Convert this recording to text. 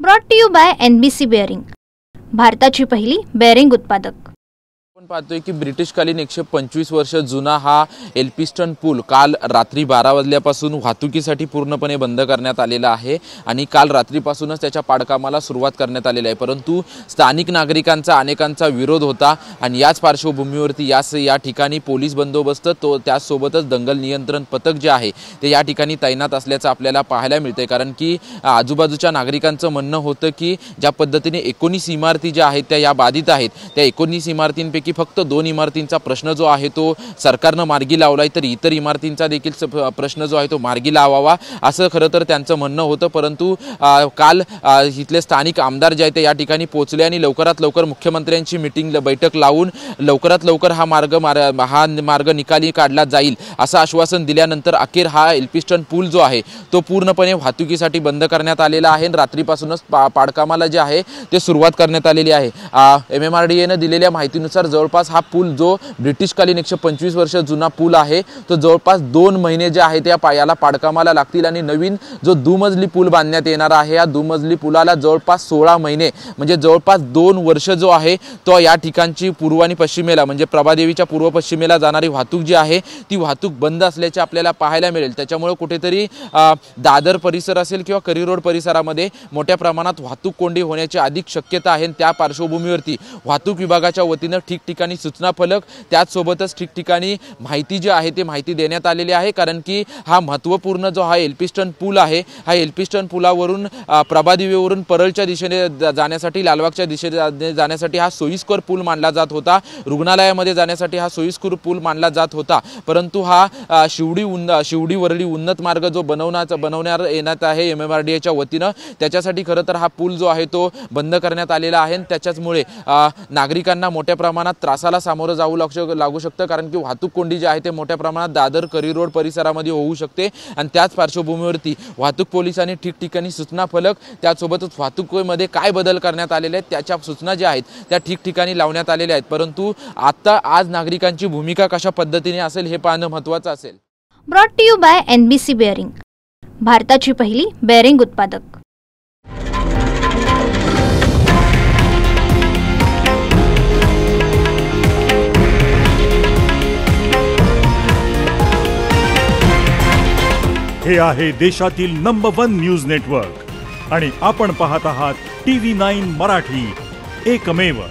Brought to you by NBC bearing, भारताची पहिली bearing उत्पादक। आपण पाहतोय की ब्रिटिशकालीन 125 वर्ष जुना हा एल्फिन्स्टन पूल काल रात्री 12 वाजल्यापासून वाहतुकीसाठी पूर्णपणे बंद करण्यात आलेला आहे आणि काल रात्रीपासूनच त्याच्या पाडकामाला सुरुवात करण्यात आलेली आहे। परंतु स्थानिक नागरिकांचा अनेकांचा विरोध होता आणि याच पार्श्वभूमीवरती या ठिकाणी पोलीस बंदोबस्त त्यासोबतच दंगल नियंत्रण पथक जे आहे ते या ठिकाणी तैनात असल्याचं आपल्याला पाहायला मिळते। कारण की आजूबाजूच्या नागरिकांचं म्हणणं होतं की ज्या पद्धतीने 19 इमारती ज्या आहेत त्या या बाधित आहेत, त्या 19 इमारतींपैकी फक्त 2 इमारतींचा प्रश्न जो आहे तो सरकारने मार्गी लावलाय, तर इतर इमारतींचा देखील प्रश्न जो आहे तो मार्गी लावावा असं खरं तर त्यांचं म्हणणं होतं। परंतु काल इथले स्थानिक आमदार जे आहेत ते या ठिकाणी पोहोचले आणि लवकरात लवकर मुख्यमंत्र्यांची बैठक लावून लवकरात लवकर हा मार्ग निकाली काढला जाईल असं आश्वासन दिल्यानंतर अखेर हा एल्फिन्स्टन पूल जो आहे तो पूर्णपणे वाहतुकीसाठी बंद करण्यात आलेला आहे। रात्रीपासूनच पाडकामाला जे आहे ते सुरुवात करण्यात आलेली आहे। MMRDA ने दिलेल्या माहितीनुसार जवळपास हा पूल जो ब्रिटिशकालीन 125 वर्ष जुना पूल आहे तो जवळपास 2 महिने जे आहे त्या याला पाडकामाला लागतील आणि नवीन जो दुमजली पूल बांधण्यात येणार आहे या दुमजली पुलाला जवळपास 16 महिने म्हणजे जवळपास 2 वर्ष जो आहे तो या ठिकाणची पूर्व आणि पश्चिमेला म्हणजे प्रभादेवीच्या पूर्व पश्चिमेला जाणारी वाहतूक जी आहे ती वाहतूक बंद असल्याचे आपल्याला पाहायला मिळेल। त्याच्यामुळे कुठेतरी दादर परिसर असेल किंवा करी रोड परिसरामध्ये मोठ्या प्रमाणात वाहतूक कोंडी होण्याची अधिक शक्यता आहे। त्या पार्श्वभूमीवरती वाहतूक विभागाच्या वतीने ठिकठिकाणी सूचना फलक त्याचसोबतच ठिकठिकाणी माहिती जी आहे ती माहिती देण्यात आलेली आहे। कारण की हा महत्त्वपूर्ण जो हा एल्फिन्स्टन पूल आहे हा एल्फिन्स्टन पुलावरून प्रभादेवीवरून परळच्या दिशेने जाण्यासाठी लालबागच्या दिशेने जाण्यासाठी हा सोयीस्कर पूल मानला जात होता, रुग्णालयामध्ये जाण्यासाठी हा सोयीस्कर पूल मानला जात होता। परंतु हा शिवडी वरळी उन्नत मार्ग जो बनवण्यात येण्यात आहे MMRDAच्या वतीने त्याच्यासाठी खरं तर हा पूल जो आहे तो बंद करण्यात आलेला आहे। त्याच्यामुळे नागरिकांना मोठ्या प्रमाणात त्रासाला सामोरं जाऊ लागू शकतं कारण की वाहतूक कोंडी जी आहे ते मोठ्या प्रमाणात दादर करी रोड परिसरामध्ये होऊ शकते आणि त्याच पार्श्वभूमीवरती वाहतूक पोलिसांनी ठिकठिकाणी सूचना फलक त्यासोबतच वाहतुकीमध्ये काय बदल करण्यात आलेले आहेत त्याच्या सूचना ज्या आहेत त्या ठिकठिकाणी लावण्यात आलेल्या आहेत। परंतु आता आज नागरिकांची भूमिका कशा पद्धतीने असेल हे पाहणं महत्त्वाचं असेल। Brought to you by NBC bearing, भारताची पहिली बेअरिंग उत्पादक। हे आहे देशातील नंबर 1 न्यूज नेटवर्क आणि आपण पाहत आहात TV9 मराठी, एकमेव।